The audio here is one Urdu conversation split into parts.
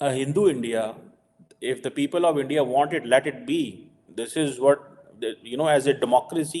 a Hindu India. If the people of India want it, let it be. This is what as a democracy,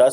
10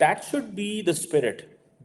That should be the spirit.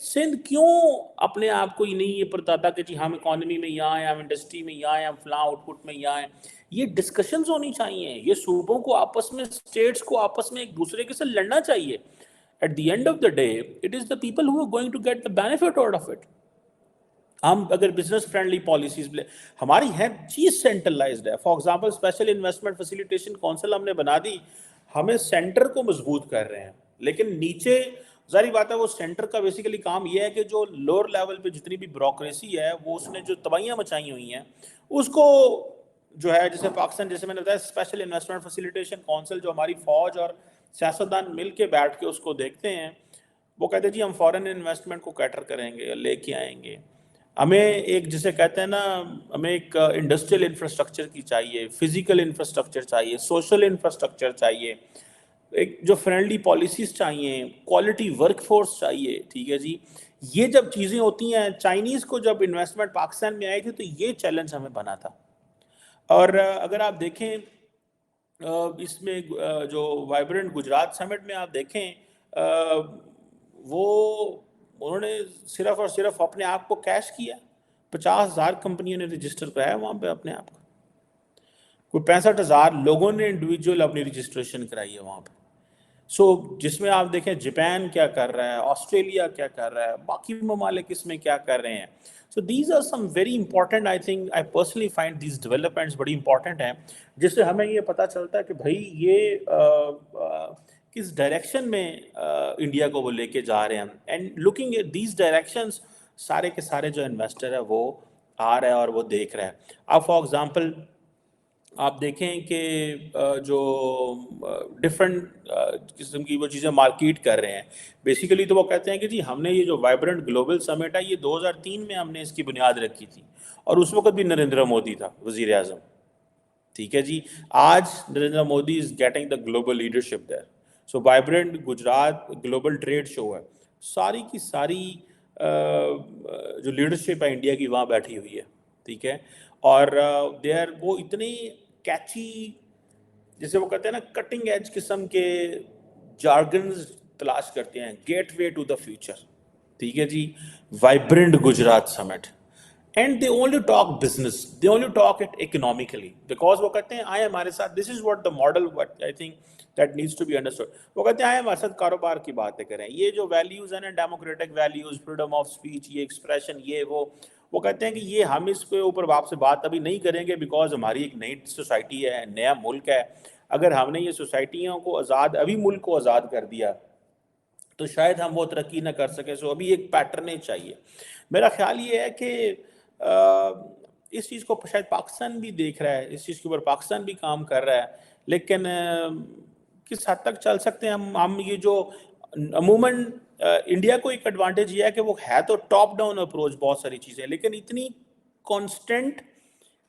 Sindh کیوں اپنے آپ کو نہیں یہ بتاتا کہ جی ہم اکانومی میں یہاں ہیں، ہم انڈسٹری میں یہاں ہیں، ہم فلاں آؤٹ پٹ میں یہاں ہیں؟ یہ ڈسکشنز ہونی چاہیے، یہ صوبوں کو آپس میں، اسٹیٹس کو آپس میں ایک دوسرے کے ساتھ لڑنا چاہیے. At the end of the day it is the people who are going to get the benefit out of it. ہم اگر بزنس فرینڈلی پالیسیز ہماری ہیں، چیز سینٹرلائزڈ ہے. For example special investment facilitation council ہم نے بنا دی، ہمیں سینٹر کو مضبوط کر رہے ہیں، لیکن نیچے ظاہری بات ہے وہ سینٹر کا بیسیکلی کام یہ ہے کہ جو لوور لیول پہ جتنی بھی بیوروکریسی ہے وہ اس نے جو تباہیاں مچائی ہوئی ہیں اس کو جو ہے، جیسے پاکستان، جیسے میں نے بتایا اسپیشل انویسٹمنٹ فیسیلیٹیشن کونسل، جو ہماری فوج اور سیاستدان مل کے بیٹھ کے اس کو دیکھتے ہیں، وہ کہتے ہیں جی ہم فورن انویسٹمنٹ کو کیٹر کریں گے، لے کے آئیں گے. ہمیں ایک جسے کہتے ہیں نا، ہمیں ایک انڈسٹریل انفراسٹرکچر کی چاہیے، فزیکل انفراسٹرکچر چاہیے، سوشل انفراسٹرکچر چاہیے، ایک جو فرینڈلی پالیسیز چاہیے، کوالٹی ورک فورس چاہیے. ٹھیک ہے جی، یہ جب چیزیں ہوتی ہیں، چائنیز کو جب انویسٹمنٹ پاکستان میں آئی تھی تو یہ چیلنج ہمیں بنا تھا. اور اگر آپ دیکھیں اس میں جو وائبرنٹ گجرات سمٹ میں آپ دیکھیں، وہ انہوں نے صرف اور صرف اپنے آپ کو کیش کیا. 50,000 کمپنیوں نے رجسٹر کرایا وہاں پہ اپنے آپ کو، کوئی 65,000 لوگوں نے انڈیویجول اپنی رجسٹریشن کرائی ہے وہاں پہ. سو جس میں آپ دیکھیں جاپان کیا کر رہا ہے، آسٹریلیا کیا کر رہا ہے، باقی ممالک اس میں کیا کر رہے ہیں. So these are some very important, I think, I personally find these developments بڑی امپورٹنٹ ہیں، جس سے ہمیں یہ پتہ چلتا ہے کہ بھائی یہ کس ڈائریکشن میں انڈیا کو وہ لے کے جا رہے ہیں. And looking at these directions, سارے کے سارے جو انویسٹر ہے وہ آ رہا ہے اور وہ دیکھ رہا ہے. اب فار ایگزامپل آپ دیکھیں کہ جو ڈفرینٹ قسم کی وہ چیزیں مارکیٹ کر رہے ہیں، بیسیکلی تو وہ کہتے ہیں کہ جی ہم نے یہ جو وائبرنٹ گلوبل سمٹ ہے، یہ 2003 میں ہم نے اس کی بنیاد رکھی تھی، اور اس وقت بھی نریندر مودی تھا وزیر اعظم. ٹھیک ہے جی، آج Narendra Modi is getting the global leadership there. So vibrant Gujarat global trade show ہے، ساری کی ساری جو لیڈرشپ ہے انڈیا کی وہاں بیٹھی ہوئی ہے. ٹھیک ہے، اور دیر وہ اتنی کیچی، جیسے وہ کہتے ہیں نا کٹنگ ایج قسم کے جارگنز تلاش کرتے ہیں، gateway to the future. ٹھیک ہے جی، vibrant Gujarat summit. And they only talk business, they only talk it economically, because وہ کہتے ہیں آئے ہمارے ساتھ، this is what the model what I think that needs to be understood. وہ کہتے ہیں آئے ہمارے ساتھ کاروبار کی باتیں کریں. یہ جو ویلیوز ہیں نا، democratic values, freedom of speech, یہ ایکسپریشن، یہ وہ کہتے ہیں کہ یہ ہم اس کے اوپر آپ سے بات ابھی نہیں کریں گے، بیکاز ہماری ایک نئی سوسائٹی ہے، نیا ملک ہے. اگر ہم نے یہ سوسائٹیوں کو آزاد، ابھی ملک کو آزاد کر دیا تو شاید ہم وہ ترقی نہ کر سکیں. سو ابھی ایک پیٹرن چاہیے. میرا خیال یہ ہے کہ اس چیز کو شاید پاکستان بھی دیکھ رہا ہے، اس چیز کے اوپر پاکستان بھی کام کر رہا ہے، لیکن کس حد تک چل سکتے ہیں ہم یہ جو عموماً انڈیا کو ایک ایڈوانٹیج یہ ہے کہ وہ ہے تو ٹاپ ڈاؤن اپروچ بہت ساری چیزیں، لیکن اتنی constant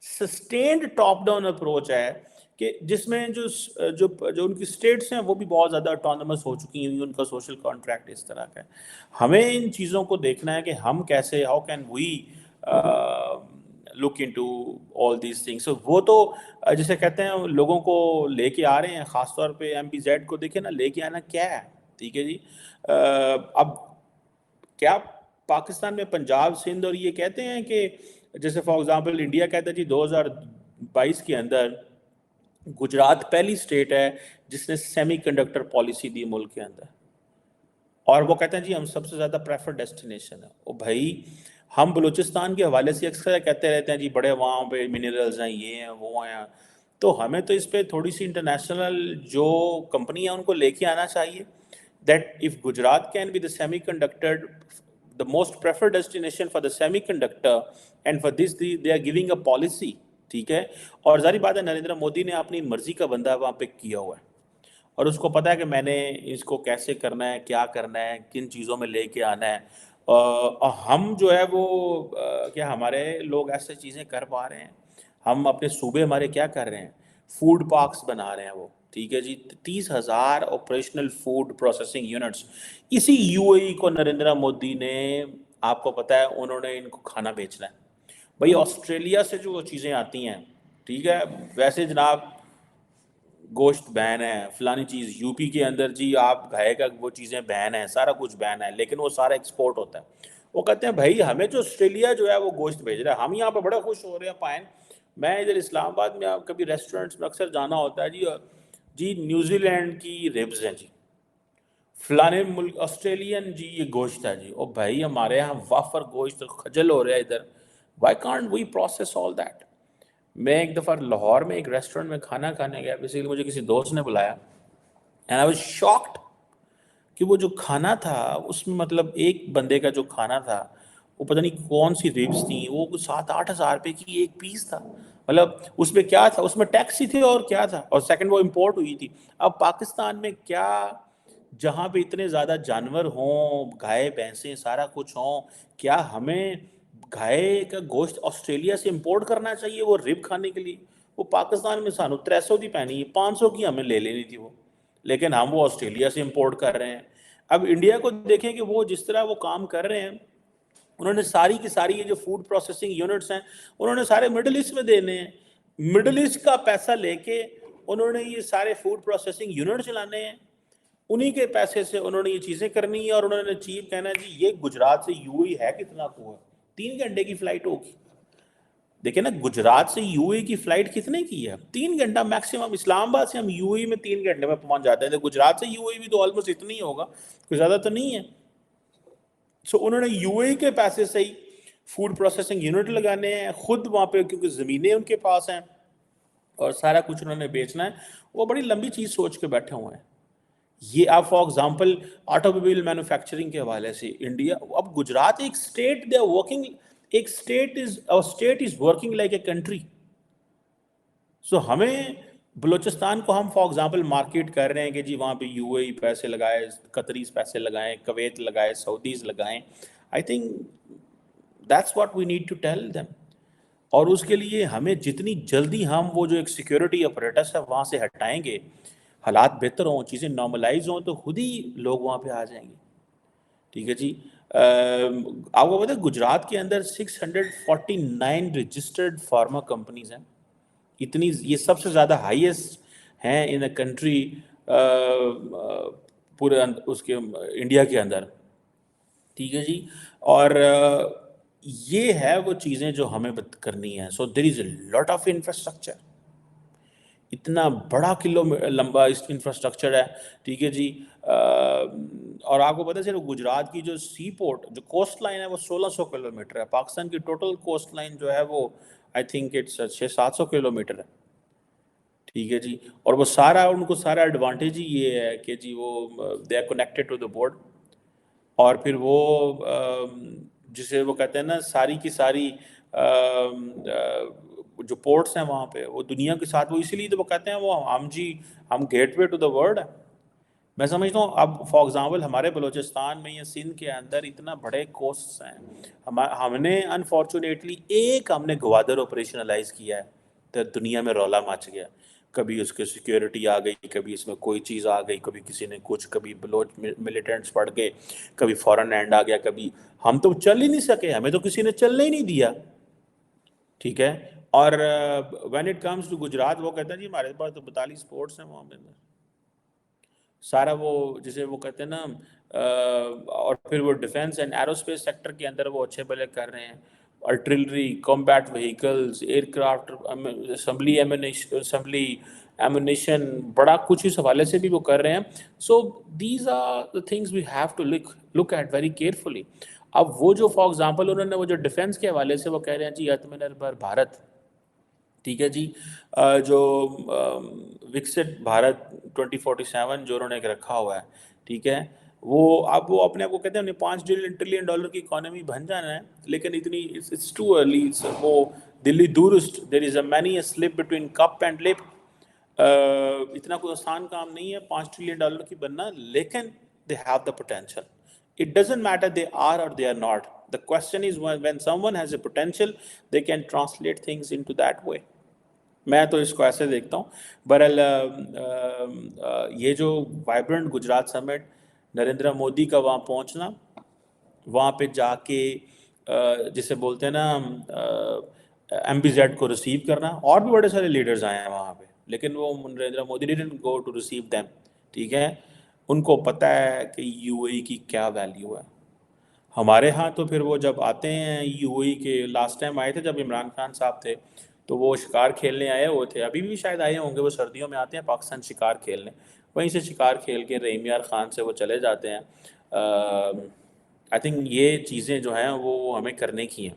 sustained top down approach ہے کہ جس میں جو ان کی اسٹیٹس ہیں وہ بھی بہت زیادہ اٹانومس ہو چکی ہیں، ان کا سوشل کانٹریکٹ اس طرح کا ہے. ہمیں ان چیزوں کو دیکھنا ہے کہ ہم کیسے، how can we look into all these things. وہ تو جسے کہتے ہیں لوگوں کو لے کے آ رہے ہیں، خاص طور پہ ایم پی زیڈ کو دیکھیں نا، لے کے آنا کیا ہے. ٹھیک ہے جی، اب کیا پاکستان میں پنجاب، سندھ اور یہ کہتے ہیں کہ جیسے فار ایگزامپل انڈیا کہتا ہے جی 2022 کے اندر گجرات پہلی اسٹیٹ ہے جس نے سیمی کنڈکٹر پالیسی دی ملک کے اندر، اور وہ کہتے ہیں جی ہم سب سے زیادہ پریفر ڈیسٹینیشن ہے. او بھائی، ہم بلوچستان کے حوالے سے اکثر کہتے رہتے ہیں جی بڑے وہاں پہ منرلز ہیں، یہ ہیں وہ ہیں، تو ہمیں تو اس پہ تھوڑی سی انٹرنیشنل جو کمپنی ہیں ان کو لے کے آنا چاہیے. that if Gujarat can be the semiconductor, the most preferred destination for the semiconductor, and for this they are giving a policy. ٹھیک ہے، اور ظاہری بات ہے نریندر مودی نے اپنی مرضی کا بندہ وہاں پہ کیا ہوا ہے، اور اس کو پتا ہے کہ میں نے اس کو کیسے کرنا ہے، کیا کرنا ہے، کن چیزوں میں لے کے آنا ہے. اور ہم جو ہے وہ کیا ہمارے لوگ ایسے چیزیں کر پا رہے ہیں؟ ہم اپنے صوبے ہمارے کیا کر رہے ہیں؟ فوڈ پارکس بنا رہے ہیں وہ. ٹھیک ہے جی، 30,000 آپریشنل فوڈ پروسیسنگ یونٹس. اسی یو اے ای کو نریندر مودی نے، آپ کو پتا ہے انہوں نے ان کو کھانا بیچنا ہے. بھائی آسٹریلیا سے جو چیزیں آتی ہیں، ٹھیک ہے، ویسے جناب گوشت بین ہے، فلانی چیز یو پی کے اندر جی آپ گائے کا وہ چیزیں بین ہیں، سارا کچھ بین ہے، لیکن وہ سارا ایکسپورٹ ہوتا ہے۔ وہ کہتے ہیں بھائی ہمیں جو آسٹریلیا جو ہے وہ گوشت بھیج رہا ہے، ہم یہاں پہ بڑے خوش ہو رہے ہیں پائن۔ میں ادھر اسلام آباد میں کبھی ریسٹورنٹس میں اکثر جانا ہوتا ہے، جی نیوزی لینڈ کی ریبز ہیں جی، فلانے ملک آسٹریلین جی یہ گوشت ہے جی، او بھائی ہمارے یہاں وافر گوشت خجل ہو رہا ہے ادھر، why can't we process all that. میں ایک دفعہ لاہور میں ایک ریسٹورنٹ میں کھانا کھانے گیا، بیسیکلی مجھے کسی دوست نے بلایا، اینڈ آئی واز شاکڈ کہ وہ جو کھانا تھا اس میں مطلب ایک بندے کا جو کھانا تھا وہ پتہ نہیں کون سی ریبس تھیں، وہ 7-8 ہزار روپے کی ایک پیس تھا، مطلب اس میں کیا تھا، اس میں ٹیکس ہی تھے اور کیا تھا، اور سیکنڈ وہ امپورٹ ہوئی تھی۔ اب پاکستان میں کیا، جہاں پہ اتنے زیادہ جانور ہوں، گائے بھینسیں سارا کچھ ہوں، کیا ہمیں گائے کا گوشت آسٹریلیا سے امپورٹ کرنا چاہیے وہ رب کھانے کے لیے؟ وہ پاکستان میں سانو 300 کی پینی ہے، 500 کی ہمیں لے لینی تھی وہ، لیکن ہم وہ آسٹریلیا سے امپورٹ کر رہے ہیں۔ اب انڈیا کو دیکھیں کہ وہ جس طرح وہ کام کر رہے ہیں، انہوں نے ساری کی ساری یہ جو فوڈ پروسیسنگ یونٹس ہیں انہوں نے سارے مڈل ایسٹ میں دینے ہیں، مڈل ایسٹ کا پیسہ لے کے انہوں نے یہ سارے فوڈ پروسیسنگ یونٹ چلانے ہیں، انہی کے پیسے سے انہوں نے یہ چیزیں کرنی ہیں، اور انہوں نے چیف کہنا ہے جی یہ گجرات سے یو اے ہے کتنا کو ہے، 3 گھنٹے کی فلائٹ ہوگی۔ دیکھیں نا گجرات سے یو اے کی فلائٹ کتنے کی ہے؟ 3 گھنٹہ میکسیمم۔ اسلام آباد سے ہم یو اے میں 3 گھنٹے میں پہنچ جاتے ہیں، تو گجرات سے یو اے بھی تو آلموسٹ اتنی ہی ہوگا، کوئی زیادہ تو نہیں ہے۔ سو انہوں نے یو اے کے پیسے سے ہی فوڈ پروسیسنگ یونٹ لگانے ہیں، خود وہاں پہ کیونکہ زمینیں ان کے پاس ہیں اور سارا کچھ انہوں نے بیچنا ہے، وہ بڑی لمبی چیز سوچ کے بیٹھے ہوئے ہیں۔ یہ آپ for example automobile manufacturing کے حوالے سے انڈیا، اب گجرات ایک اسٹیٹ، دے آر ورکنگ، ایک state is working like a country. So ہمیں بلوچستان کو ہم فار ایگزامپل مارکیٹ کر رہے ہیں کہ جی وہاں پہ یو اے پیسے لگائے، قطریز پیسے لگائیں، کویت لگائے، سعودیز لگائیں۔ I think that's what we need to tell them, اور اس کے لیے ہمیں جتنی جلدی ہم وہ جو ایک سیکیورٹی اپریٹس ہے وہاں سے ہٹائیں گے، حالات بہتر ہوں، چیزیں نارملائز ہوں، تو خود ہی لوگ وہاں پہ آ جائیں گے۔ ٹھیک ہے جی۔ آپ کو پتہ ہے گجرات کے اندر 649 رجسٹرڈ فارما کمپنیز ہیں، اتنی، یہ سب سے زیادہ ہائیسٹ ہیں ان اے کنٹری پورے اس کے انڈیا کے اندر۔ ٹھیک ہے جی، اور یہ ہے وہ چیزیں جو ہمیں کرنی ہیں۔ سو دیر is a lot of infrastructure, اتنا بڑا لمبا انفراسٹرکچر ہے۔ ٹھیک ہے جی، اور آپ کو پتہ ہے صرف گجرات کی جو سی پورٹ، جو کوسٹ لائن ہے وہ 1600 کلومیٹر ہے، پاکستان کی ٹوٹل کوسٹ لائن جو ہے وہ آئی تھنک اٹس 600-700 کلومیٹر ہے۔ ٹھیک ہے جی، اور وہ سارا ان کو سارا ایڈوانٹیج ہی یہ ہے کہ جی وہ they are connected to the board, اور پھر وہ جسے وہ کہتے ہیں نا ساری کی ساری جو پورٹس ہیں وہاں پہ وہ دنیا کے ساتھ، وہ اسی لیے تو وہ کہتے ہیں وہ ہم gateway to the world ہے۔ میں سمجھتا ہوں اب فار ایگزامپل ہمارے بلوچستان میں یا سندھ کے اندر اتنا بڑے کوسٹس ہیں، ہم نے انفارچونیٹلی ہم نے گوادر آپریشنلائز کیا ہے تو دنیا میں رولا مچ گیا، کبھی اس کے سیکیورٹی آ گئی، کبھی اس میں کوئی چیز آ گئی، کبھی کسی نے کچھ، کبھی بلوچ ملیٹنٹس پڑ گئے، کبھی فورن اینڈ آ گیا، کبھی ہم تو چل ہی نہیں سکے، ہمیں تو کسی نے چلنے ہی نہیں دیا۔ ٹھیک ہے، اور when it comes to Gujarat وہ کہتا ہے جی ہمارے پاس تو 42 پورٹس ہیں وہاں پہ سارا وہ جسے وہ کہتے ہیں نا، اور پھر وہ ڈیفینس اینڈ ایروسپیس سیکٹر کے اندر وہ اچھے بلے کر رہے ہیں، artillery, combat vehicles, aircraft assembly, ammunition, بڑا کچھ اس حوالے سے بھی وہ کر رہے ہیں۔ So these are the things we have to look at very carefully. اب وہ جو فار ایگزامپل انہوں نے وہ جو ڈیفینس کے حوالے سے وہ کہہ رہے ہیں جی آتم نربھر بھارت، ٹھیک ہے جی، جو وکسٹ بھارت 2047 جو انہوں نے ایک رکھا ہوا ہے، ٹھیک ہے، وہ اب وہ اپنے آپ کو کہتے ہیں انہیں $5 ٹریلین کی اکانومی بن جانا ہے، لیکن اتنی اٹس ٹو ارلی، وہ دلی دورسٹ، there is a many a slip between cup and lip. اتنا کوئی آسان کام نہیں ہے $5 ٹریلین کی بننا، لیکن they have the potential. It doesn't matter they are or they are not. The question is when someone has a potential, they can translate things into that way. میں تو اس کو ایسے دیکھتا ہوں۔ بہرحال یہ جو وائبرنٹ گجرات سمٹ، نریندر مودی کا وہاں پہنچنا، وہاں پہ جا کے جسے بولتے ہیں نا ایم بی زیڈ کو ریسیو کرنا، اور بھی بڑے سارے لیڈرز آئے ہیں وہاں پہ، لیکن وہ Narendra Modi didn't go to receive them. ٹھیک ہے، ان کو پتہ ہے کہ یو اے ای کی کیا ویلیو ہے. ہمارے ہاں تو پھر وہ جب آتے ہیں یو اے ای کے، لاسٹ ٹائم آئے تھے جب عمران خان صاحب تھے تو وہ شکار کھیلنے آئے ہوئے تھے، ابھی بھی شاید آئے ہوں گے، وہ سردیوں میں آتے ہیں پاکستان شکار کھیلنے، وہیں سے شکار کھیل کے رحیم یار خان سے وہ چلے جاتے ہیں. آئی تھنک یہ چیزیں جو ہیں وہ ہمیں کرنے کی ہیں.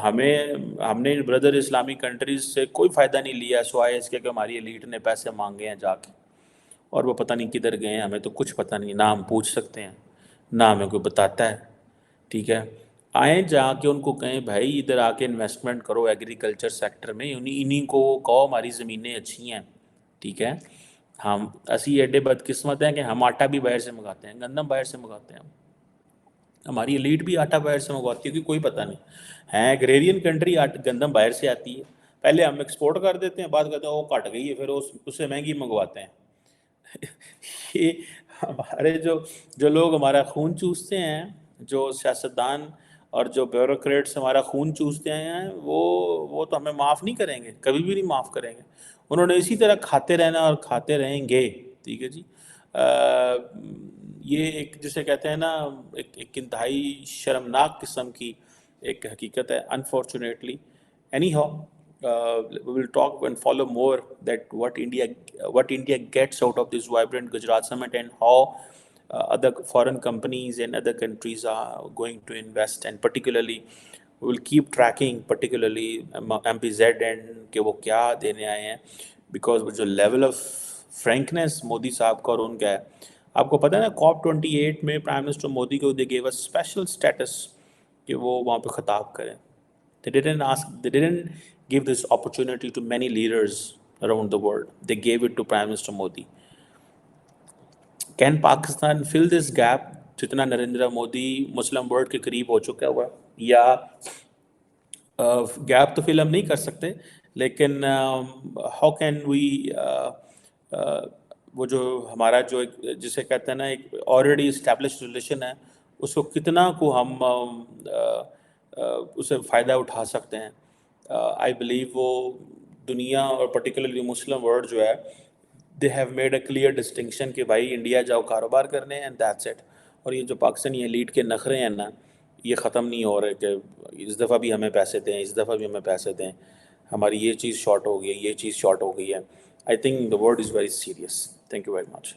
ہم نے بردر اسلامک کنٹریز سے کوئی فائدہ نہیں لیا سوائے اس کے کہ ہماری ایلیٹ نے پیسے مانگے ہیں جا کے، اور وہ پتہ نہیں کدھر گئے ہیں، ہمیں تو کچھ پتہ نہیں، نہ ہم پوچھ سکتے ہیں نہ ہمیں کوئی بتاتا ہے. ٹھیک ہے، آئیں جا کے ان کو کہیں بھائی ادھر آ کے انویسٹمنٹ کرو ایگریکلچر سیکٹر میں، انہیں کو کہو ہماری زمینیں اچھی ہیں. ٹھیک ہے، ہم اسی ایڈے بدقسمت ہیں کہ ہم آٹا بھی باہر سے منگاتے ہیں، گندم باہر سے منگاتے ہیں، ہماری ایلیٹ بھی آٹا باہر سے منگواتی ہے کیونکہ کوئی پتہ نہیں ہے. ایگریرین کنٹری گندم باہر سے آتی ہے، پہلے ہم ایکسپورٹ کر دیتے ہیں، بعد کہتے ہیں وہ کٹ گئی ہے، پھر اس سے مہنگی منگواتے ہیں. یہ ہمارے جو لوگ ہمارا خون چوستے ہیں، جو سیاستدان اور جو بیوروکریٹس ہمارا خون چوستے ہیں، وہ تو ہمیں معاف نہیں کریں گے، کبھی بھی نہیں معاف کریں گے. انہوں نے اسی طرح کھاتے رہنا اور کھاتے رہیں گے. ٹھیک ہے جی. یہ ایک جسے کہتے ہیں نا ایک انتہائی شرمناک قسم کی ایک حقیقت ہے unfortunately. Any how we will talk and follow more that what India gets out of this vibrant Gujarat summit and how other foreign companies and other countries are going to invest, and particularly we will keep tracking particularly MPZ and کہ وہ کیا دینے آئے ہیں, because جو level of frankness مودی صاحب کا اور ان کا ہے. آپ کو پتہ ہے نا COP28 میں پرائم منسٹر مودی کو they gave a special status کہ وہ وہاں پہ خطاب کریں. They didn't give this opportunity to many leaders around the world. They gave it to Prime Minister Modi. Can Pakistan fill this gap جتنا نریندر مودی مسلم ورلڈ کے قریب ہو چکا ہوا, یا گیپ تو فل ہم نہیں کر سکتے, لیکن ہاؤ کین وی وہ جو ہمارا جو جسے کہتے ہیں نا ایک آلریڈی اسٹیبلش ریلیشن ہے اس کو کتنا کو ہم اسے فائدہ اٹھا سکتے ہیں. آئی بلیو وہ دنیا اور پرٹیکولرلی مسلم ورلڈ جو ہے they have made a clear distinction کہ بھائی انڈیا جاؤ کاروبار کرنے اینڈ دیٹس اٹ. اور یہ جو پاکستانی ایلیٹ کے نخرے ہیں نا یہ ختم نہیں ہو رہے کہ اس دفعہ بھی ہمیں پیسے دیں, اس دفعہ بھی ہمیں پیسے دیں, ہماری یہ چیز شارٹ ہو گئی ہے, یہ چیز شارٹ ہو گئی ہے. I think the world is very serious. Thank you very much.